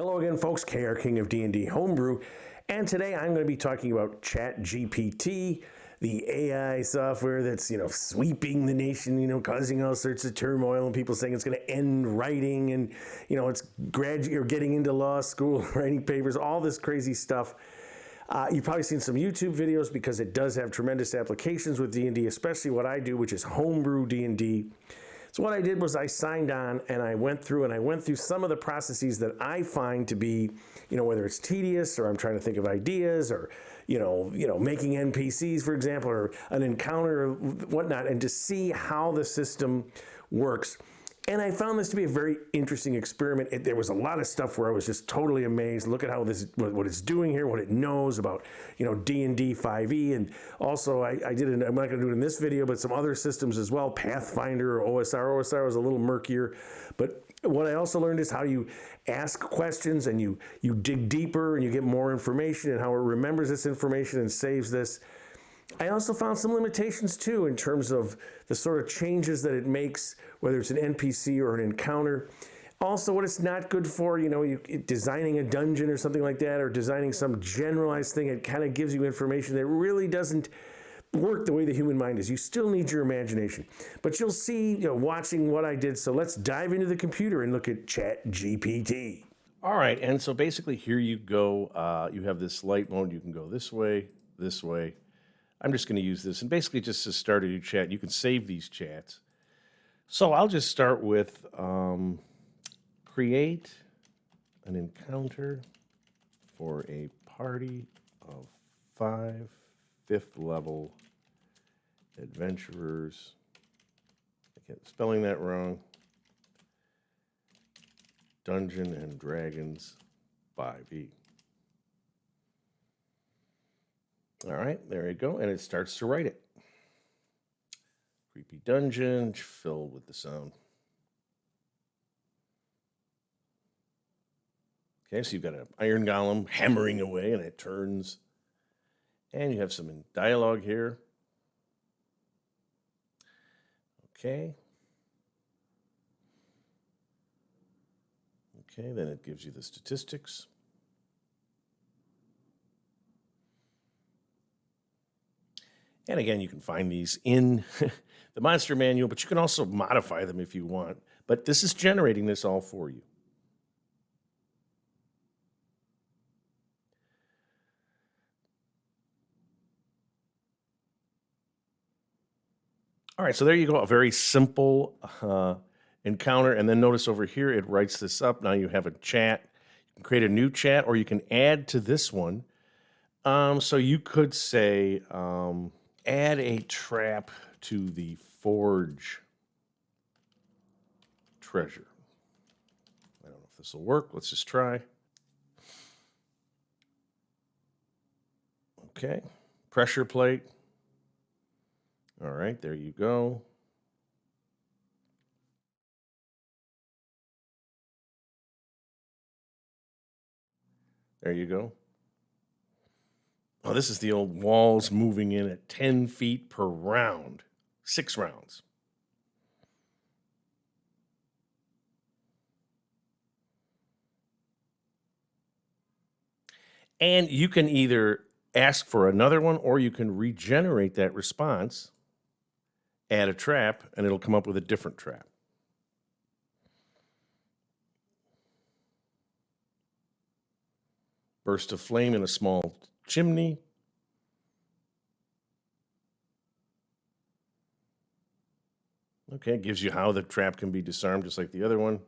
Hello again, folks. KR King of D&D Homebrew, and today I'm going to be talking about Chat GPT, the AI software that's sweeping the nation, causing all sorts of turmoil, and people saying it's going to end writing, and it's you're getting into law school, writing papers, all this crazy stuff. You've probably seen some YouTube videos because it does have tremendous applications with D&D, especially what I do, which is Homebrew D&D. So what I did was I signed on and I went through some of the processes that I find to be, whether it's tedious or I'm trying to think of ideas or, making NPCs, for example, or an encounter or whatnot, and to see how the system works. And I found this to be a very interesting experiment. There was a lot of stuff where I was just totally amazed. Look at how what it's doing here, what it knows about, D&D 5e. And also I did it, I'm not gonna do it in this video, but some other systems as well, Pathfinder or OSR. OSR was a little murkier. But what I also learned is how you ask questions and you dig deeper and you get more information and how it remembers this information and saves this. I also found some limitations too in terms of the sort of changes that it makes, whether it's an NPC or an encounter. Also, what it's not good for, designing a dungeon or something like that, or designing some generalized thing. It kind of gives you information that really doesn't work the way the human mind is. You still need your imagination. But you'll see, watching what I did. So let's dive into the computer and look at Chat GPT. All right, and so basically here you go. You have this light mode. You can go this way, this way. I'm just going to use this, and basically just to start a new chat, you can save these chats. So I'll just start with create an encounter for a party of 5 5th level adventurers. I kept spelling that wrong. Dungeon and Dragons 5e. All right, there you go, and it starts to write it. Creepy dungeon filled with the sound. Okay, so you've got an iron golem hammering away, and it turns. And you have some dialogue here. Okay. Okay, then it gives you the statistics. And again, you can find these in the monster manual, but you can also modify them if you want. But this is generating this all for you. All right, so there you go, a very simple encounter. And then notice over here, it writes this up. Now you have a chat. You can create a new chat, or you can add to this one. So you could say, add a trap to the forge treasure. I don't know if this will work. Let's just try. Okay, pressure plate. All right, there you go. There you go. Oh, this is the old walls moving in at 10 feet per round, 6 rounds. And you can either ask for another one, or you can regenerate that response, add a trap, and it'll come up with a different trap. Burst of flame in a small chimney. Okay, it gives you how the trap can be disarmed, just like the other one.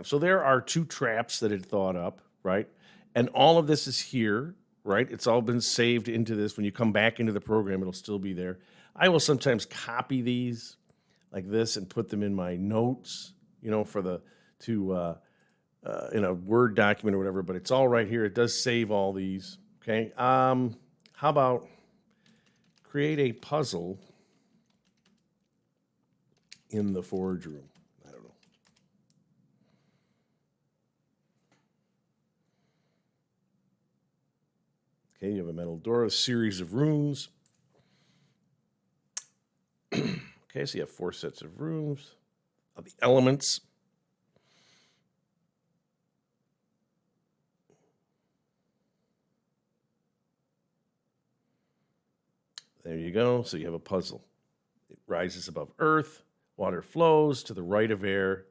So there are 2 traps that it thought up, right? And all of this is here, right? It's all been saved into this. When you come back into the program, it'll still be there. I will sometimes copy these like this and put them in my notes, for in a Word document or whatever, but it's all right here. It does save all these, okay? How about create a puzzle in the forge room? I don't know. Okay, you have a metal door, a series of runes. Okay, so you have 4 sets of runes of the elements. There you go. So you have a puzzle. It rises above earth, water flows to the right of air,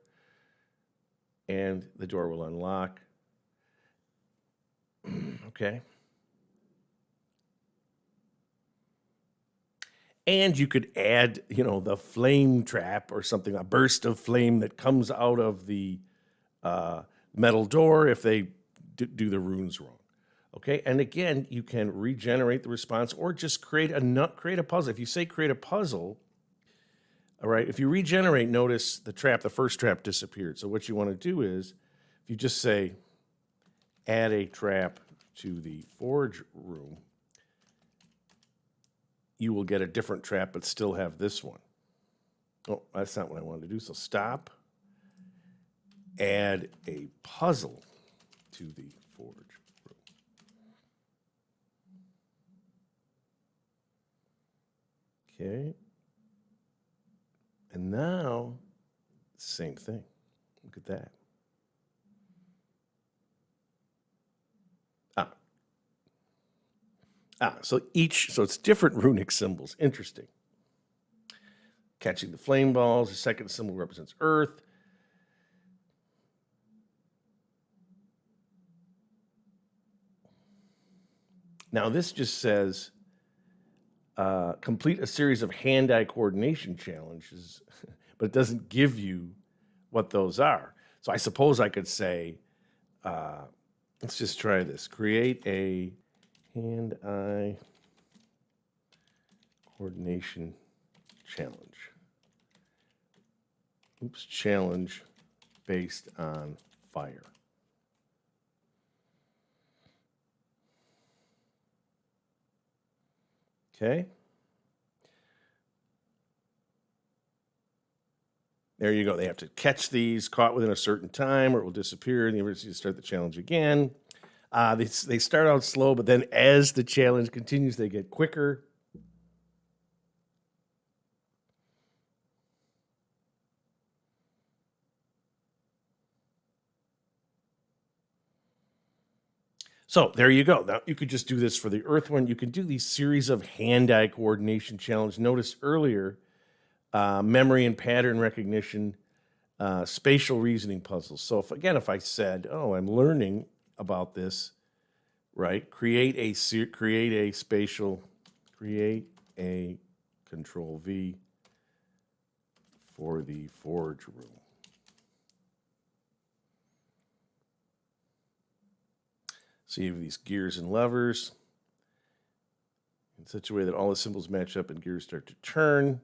and the door will unlock. Okay. And you could add, the flame trap or something, a burst of flame that comes out of the metal door if they do the runes wrong. Okay, and again, you can regenerate the response or just create a puzzle. If you say create a puzzle, all right, if you regenerate, notice the first trap disappeared. So what you want to do is, if you just say add a trap to the forge room, you will get a different trap but still have this one. Oh, that's not what I wanted to do. So stop, add a puzzle to the forge room. Okay. And now, same thing. Look at that. So it's different runic symbols. Interesting. Catching the flame balls. The second symbol represents earth. Now this just says complete a series of hand-eye coordination challenges, but it doesn't give you what those are. So I suppose I could say, let's just try this. Create a hand-eye coordination challenge. Challenge based on fire. Okay. There you go. They have to catch these, caught within a certain time, or it will disappear, and the university start the challenge again. They start out slow, but then as the challenge continues, they get quicker. So there you go. Now you could just do this for the earth one. You can do these series of hand-eye coordination challenge. Notice earlier, memory and pattern recognition, spatial reasoning puzzles. So if I said, oh, I'm learning about this, right? Create a Control V for the forge room. So you have these gears and levers in such a way that all the symbols match up and gears start to turn.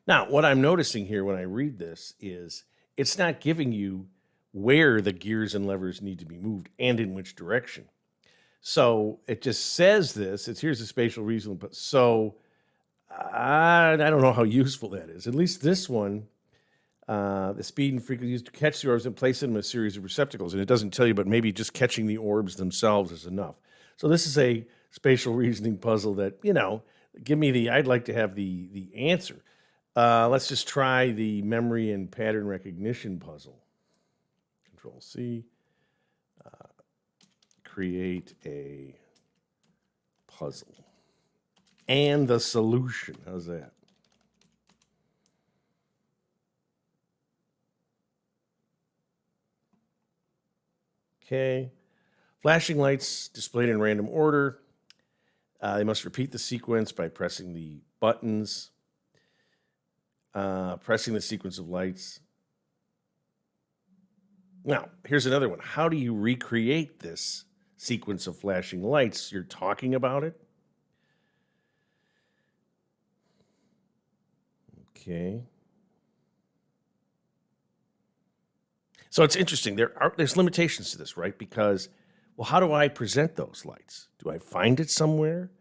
Now, what I'm noticing here when I read this is it's not giving you where the gears and levers need to be moved and in which direction. So it just says this. Here's a spatial reasoning, but so I don't know how useful that is. At least this one, the speed and frequency used to catch the orbs and place them in a series of receptacles. And it doesn't tell you, but maybe just catching the orbs themselves is enough. So this is a spatial reasoning puzzle that, I'd like to have the answer. Let's just try the memory and pattern recognition puzzle. Control C. Create a puzzle. And the solution. How's that? Okay. Flashing lights displayed in random order. They must repeat the sequence by pressing the buttons. Pressing the sequence of lights. Now, here's another one. How do you recreate this sequence of flashing lights? You're talking about it? Okay. So it's interesting. There's limitations to this, right? Because Well, how do I present those lights? Do I find it somewhere?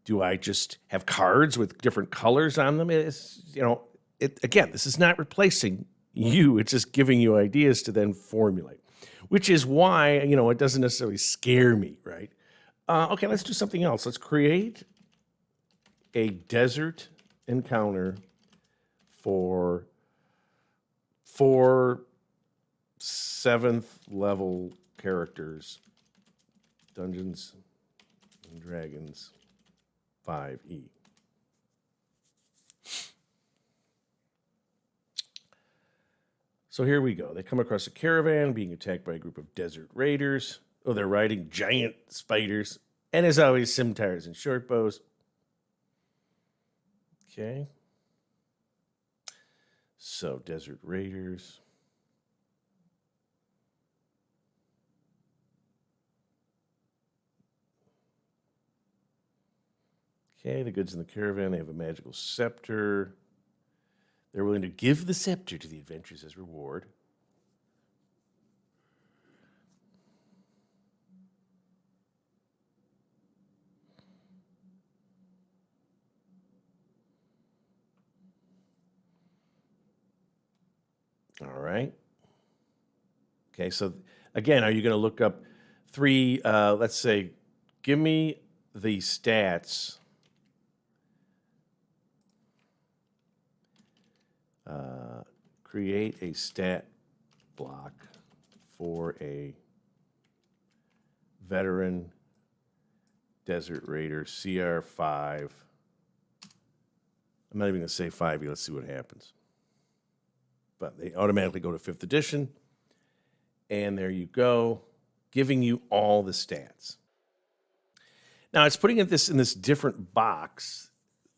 Do I just have cards with different colors on them? Again, this is not replacing you. It's just giving you ideas to then formulate, which is why, it doesn't necessarily scare me, right? Okay, let's do something else. Let's create a desert encounter for 4 7th level characters, Dungeons and Dragons 5e. So here we go. They come across a caravan being attacked by a group of desert raiders. Oh, they're riding giant spiders. And as always, scimitars and short bows. Okay. So, desert raiders. Okay, the goods in the caravan. They have a magical scepter. They're willing to give the scepter to the adventurers as reward. All right. Okay, so again, are you going to look up 3, let's say, give me the stats. Create a stat block for a veteran desert raider CR5. I'm not even going to say 5e. Let's see what happens. But they automatically go to 5th edition. And there you go, giving you all the stats. Now, it's putting this in this different box.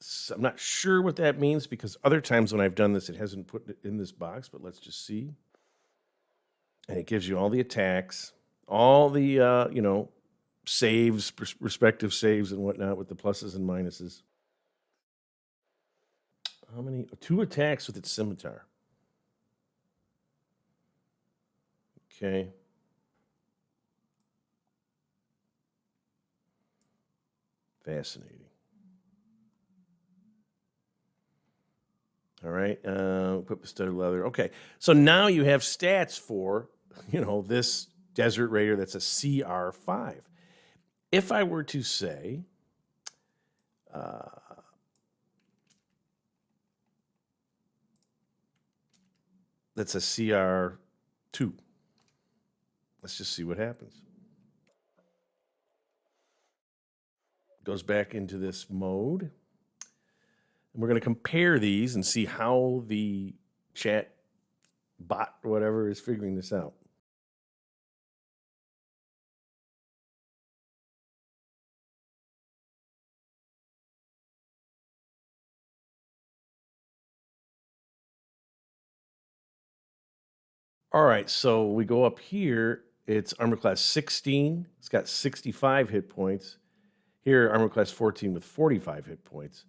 So I'm not sure what that means because other times when I've done this, it hasn't put it in this box, but let's just see. And it gives you all the attacks, all the, saves, respective saves and whatnot with the pluses and minuses. How many? 2 attacks with its scimitar. Okay. Fascinating. All right. Equip the studded leather. Okay. So now you have stats for, this desert raider that's a CR5. If I were to say, that's a CR2. Let's just see what happens. Goes back into this mode. And we're going to compare these and see how the chat bot or whatever is figuring this out. All right, so we go up here. It's armor class 16. It's got 65 hit points. Here, armor class 14 with 45 hit points.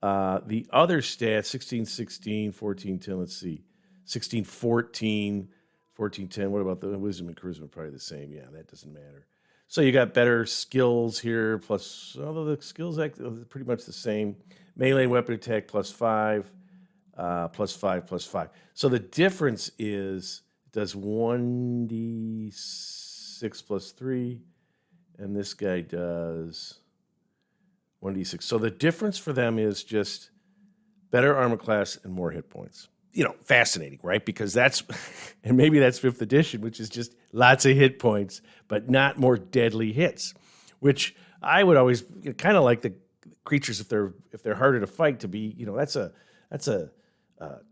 The other stats, 16, 16, 14, 10, let's see. 16, 14, 14, 10. What about the wisdom and charisma? Probably the same. Yeah, that doesn't matter. So you got better skills here, plus, although the skills are pretty much the same. Melee weapon attack plus 5, plus 5, plus 5. So the difference is it does 1d6 plus 3, and this guy does 1d6. So the difference for them is just better armor class and more hit points. Fascinating, right? Because that's, and maybe that's 5th edition, which is just lots of hit points, but not more deadly hits, which I would always kind of like the creatures if they're harder to fight to be, that's a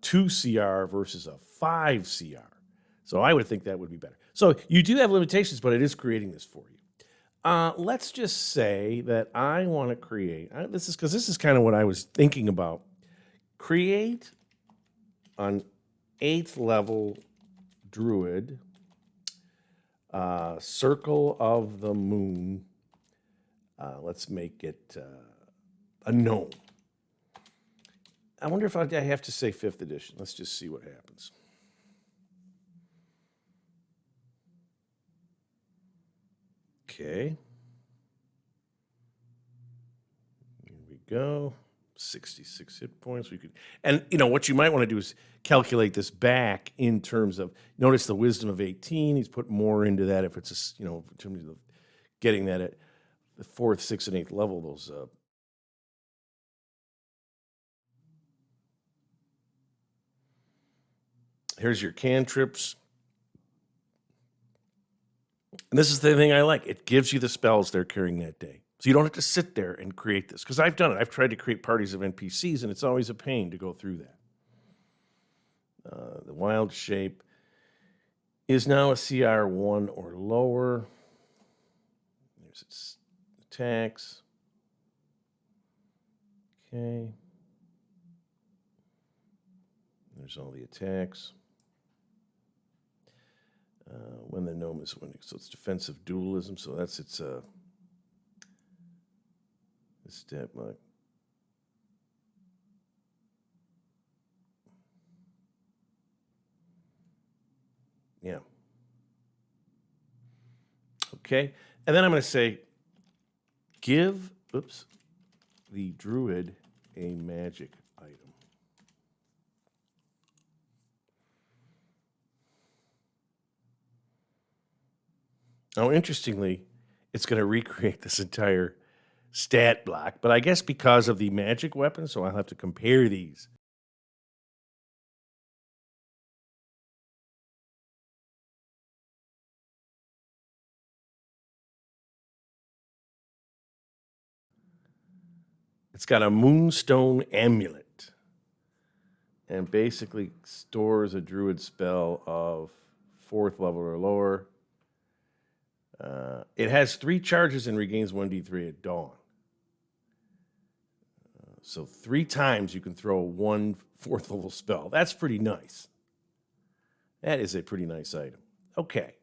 2 CR versus a 5 CR. So I would think that would be better. So you do have limitations, but it is creating this for you. Let's just say that I want to create, this is kind of what I was thinking about. Create an 8th level druid, Circle of the Moon. Let's make it a gnome. I wonder if I have to say 5th edition. Let's just see what happens. Okay. Here we go. 66 hit points. We could, and what you might want to do is calculate this back in terms of. Notice the wisdom of 18. He's put more into that if it's in terms of getting that at the 4th, 6th, and 8th level. Those. Here's your cantrips. And this is the thing I like. It gives you the spells they're carrying that day. So you don't have to sit there and create this. Because I've done it. I've tried to create parties of NPCs, and it's always a pain to go through that. The wild shape is now a CR 1 or lower. There's its attacks. Okay. There's all the attacks. When the gnome is winning. So it's defensive dualism. So that's its stat block. Yeah. Okay. And then I'm going to say, give the druid a magic item. Now, interestingly, it's going to recreate this entire stat block, but I guess because of the magic weapon, so I'll have to compare these. It's got a moonstone amulet and basically stores a druid spell of 4th level or lower. It has 3 charges and regains 1d3 at dawn. So 3 times you can throw one 4th level spell. That's pretty nice. That is a pretty nice item. Okay.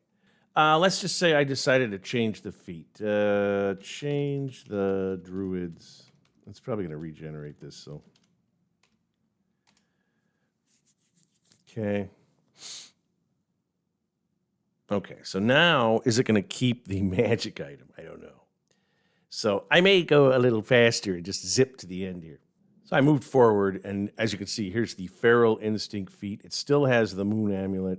Let's just say I decided to change the feat. Change the druids. It's probably going to regenerate this, so. Okay. Okay, so now, is it going to keep the magic item? I don't know. So I may go a little faster and just zip to the end here. So I moved forward, and as you can see, here's the Feral Instinct feat. It still has the Moon Amulet.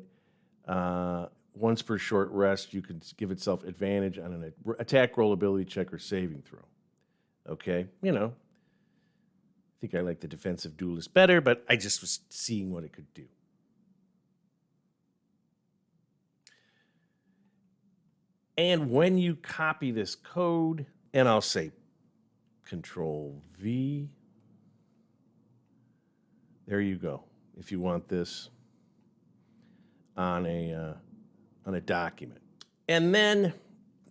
Once per short rest, you can give itself advantage on an attack roll, ability check, or saving throw. Okay, I think I like the Defensive Duelist better, but I just was seeing what it could do. And when you copy this code, and I'll say Control V, there you go. If you want this on a document. And then,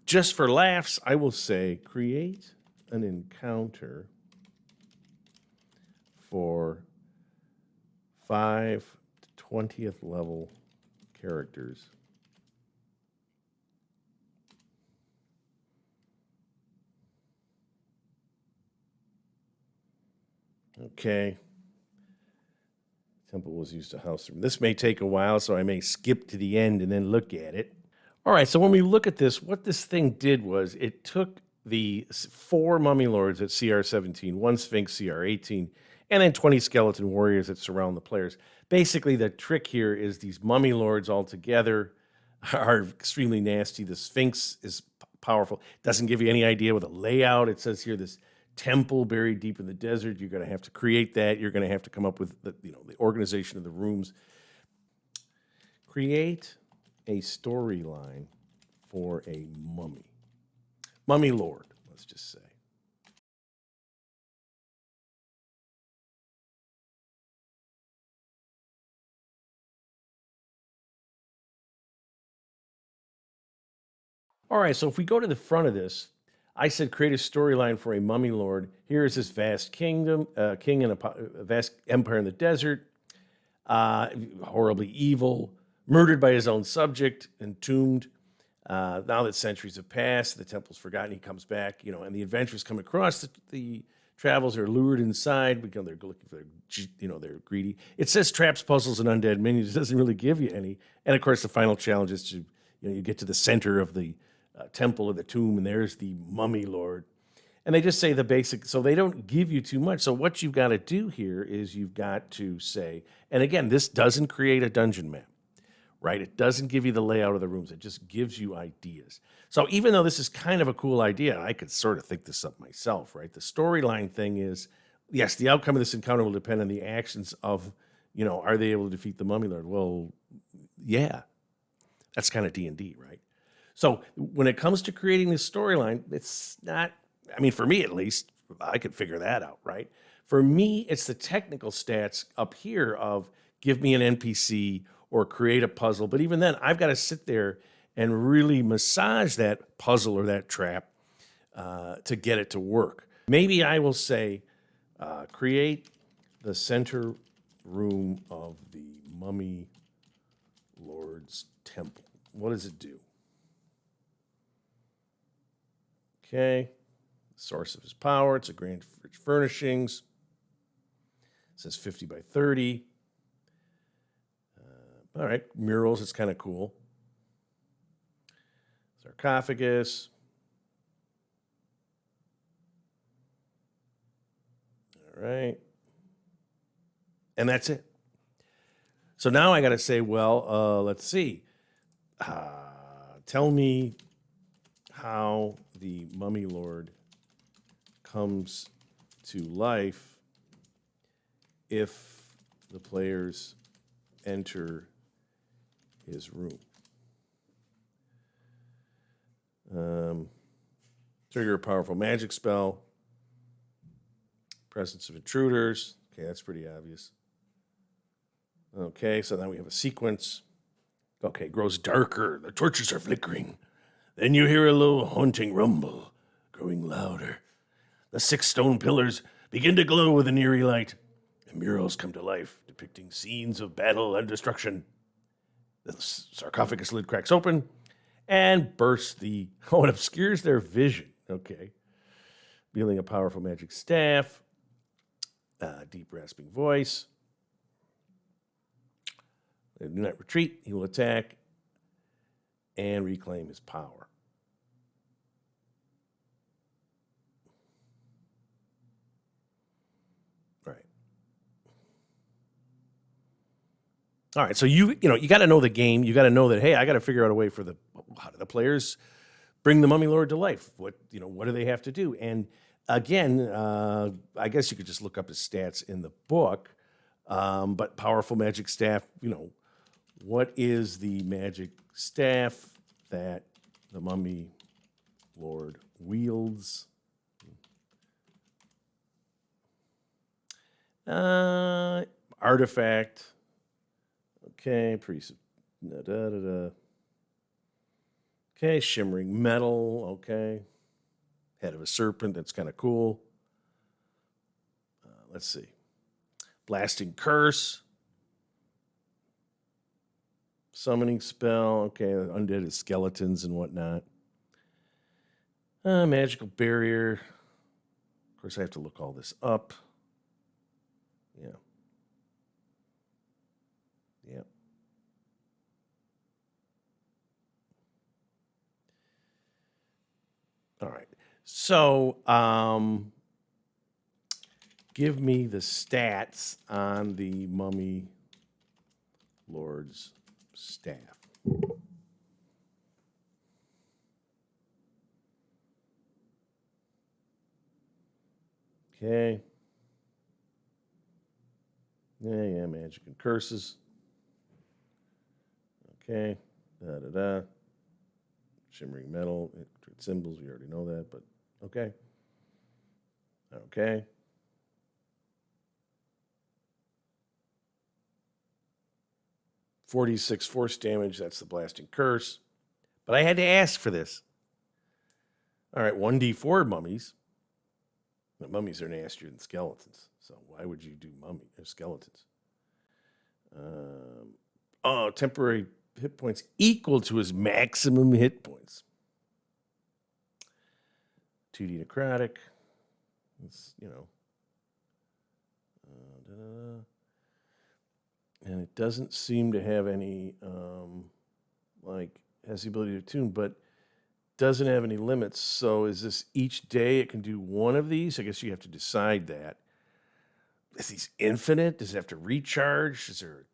just for laughs, I will say create an encounter for 5 to 20th level characters. Okay. Temple was used to house room. This may take a while, so I may skip to the end and then look at it. All right, so when we look at this, what this thing did was it took the 4 Mummy Lords at CR 17, 1 Sphinx CR 18, and then 20 Skeleton Warriors that surround the players. Basically, the trick here is these Mummy Lords all together are extremely nasty. The Sphinx is powerful. Doesn't give you any idea what the layout. It says here this temple buried deep in the desert. You're going to have to create that. You're going to have to come up with the organization of the rooms. Create a storyline for a mummy. Mummy Lord, let's just say. All right, so if we go to the front of this, I said create a storyline for a mummy lord. Here is this vast kingdom, king in a vast empire in the desert, horribly evil, murdered by his own subject, entombed. Now that centuries have passed, the temple's forgotten, he comes back, and the adventurers come across the travels are lured inside because they're looking for they're greedy. It says traps, puzzles, and undead minions. It doesn't really give you any. And of course, the final challenge is to you get to the center of the temple or the tomb, and there's the mummy lord. And they just say the basic, so they don't give you too much. So what you've got to do here is you've got to say, and again, this doesn't create a dungeon map, right? It doesn't give you the layout of the rooms. It just gives you ideas. So even though this is kind of a cool idea, I could sort of think this up myself, right? The storyline thing is, yes, the outcome of this encounter will depend on the actions of, are they able to defeat the mummy lord? Well, yeah, that's kind of D&D, right? So when it comes to creating this storyline, it's not, for me at least, I could figure that out, right? For me, it's the technical stats up here of give me an NPC or create a puzzle. But even then, I've got to sit there and really massage that puzzle or that trap to get it to work. Maybe I will say, create the center room of the Mummy Lord's Temple. What does it do? Okay. Source of his power. It's a grand rich furnishings. It says 50 by 30. All right. Murals. It's kind of cool. Sarcophagus. All right. And that's it. So now I got to say, well, let's see. Tell me how the Mummy Lord comes to life if the players enter his room. Trigger a powerful magic spell. Presence of intruders. Okay, that's pretty obvious. Okay, so now we have a sequence. Okay, grows darker. The torches are flickering. Then you hear a low haunting rumble, growing louder. The 6 stone pillars begin to glow with an eerie light. The murals come to life, depicting scenes of battle and destruction. The sarcophagus lid cracks open and bursts it obscures their vision. Okay. Wielding a powerful magic staff, deep rasping voice. They do not retreat. He will attack and reclaim his power. Right. All right. So you got to know the game. You got to know that, hey, I got to figure out a way how do the players bring the Mummy Lord to life? What do they have to do? And again, I guess you could just look up his stats in the book. But powerful magic staff, what is the magic staff that the Mummy Lord wields? Artifact. Okay, Okay, shimmering metal. Okay, head of a serpent. That's kind of cool. Let's see. Blasting curse. Summoning spell. Okay, undead is skeletons and whatnot. Magical barrier. Of course, I have to look all this up. Yeah. Yeah. All right. So, give me the stats on the Mummy Lord's staff. Okay. Yeah, magic and curses. Okay. Shimmering metal, symbols, we already know that, but okay. Okay. 46 force damage, that's the blasting curse. But I had to ask for this. All right, 1d4 mummies. The mummies are nastier than skeletons, so why would you do skeletons? Temporary hit points equal to his maximum hit points. 2d necrotic. It's, and it doesn't seem to have any, has the ability to tune, but doesn't have any limits. So is this each day it can do one of these? I guess you have to decide that. Is these infinite? Does it have to recharge? Is there,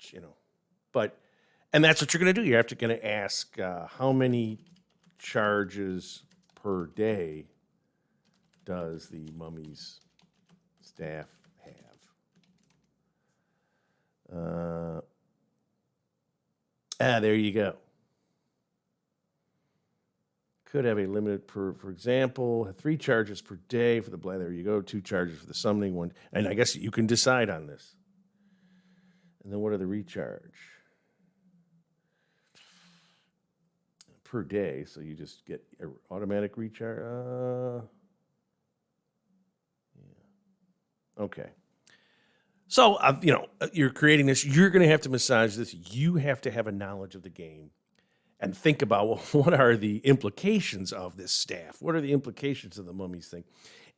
and that's what you're going to do. You're going to ask how many charges per day does the mummy's staff have? There you go. Could have a limited for example, 3 charges per day for the blend. There you go. 2 charges for the summoning one. And I guess you can decide on this. And then what are the recharge? Per day. So you just get automatic recharge. Yeah. Okay. So, you're creating this. You're going to have to massage this. You have to have a knowledge of the game. And think about, well, what are the implications of this staff? What are the implications of the mummies thing?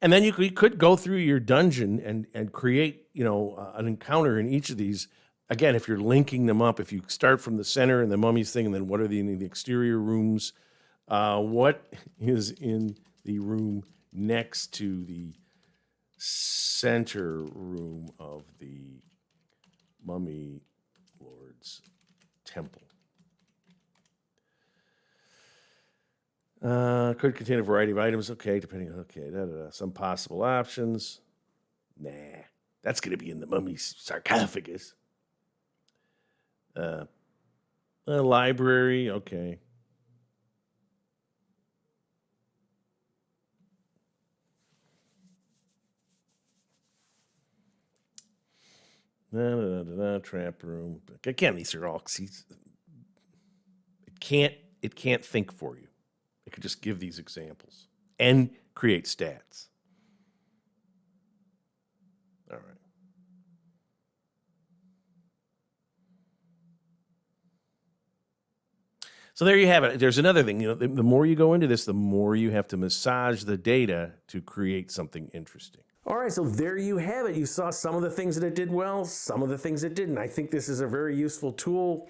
And then you could go through your dungeon and create, an encounter in each of these. Again, if you're linking them up, if you start from the center and the mummies thing, and then what are in the exterior rooms? What is in the room next to the center room of the Mummy Lord's temple? Could contain a variety of items. Okay, depending on, some possible options. Nah, that's going to be in the mummy's sarcophagus. A library, okay. Trap room. Again, these are all. It can't think for you. It could just give these examples and create stats. All right. So there you have it. There's another thing. The more you go into this, the more you have to massage the data to create something interesting. All right, so there you have it. You saw some of the things that it did well, some of the things it didn't. I think this is a very useful tool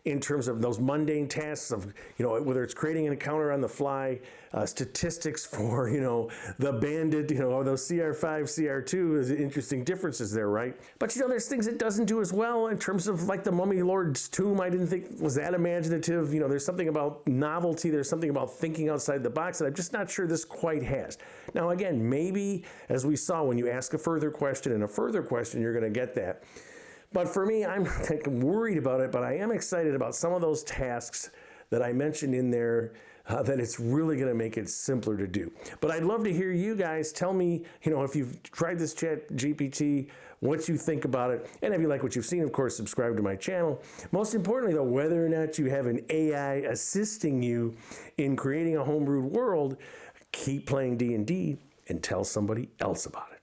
in terms of those mundane tasks of, whether it's creating an encounter on the fly, statistics for, the bandit, or those CR5, CR2, there's interesting differences there, right? But, there's things it doesn't do as well in terms of like the Mummy Lord's tomb. I didn't think was that imaginative. There's something about novelty. There's something about thinking outside the box that I'm just not sure this quite has. Now, again, maybe as we saw, when you ask a further question and a further question, you're going to get that. But for me, I'm worried about it, but I am excited about some of those tasks that I mentioned in there, that it's really going to make it simpler to do. But I'd love to hear you guys tell me, if you've tried this Chat GPT, what you think about it. And if you like what you've seen, of course, subscribe to my channel. Most importantly, though, whether or not you have an AI assisting you in creating a homebrewed world, keep playing D&D and tell somebody else about it.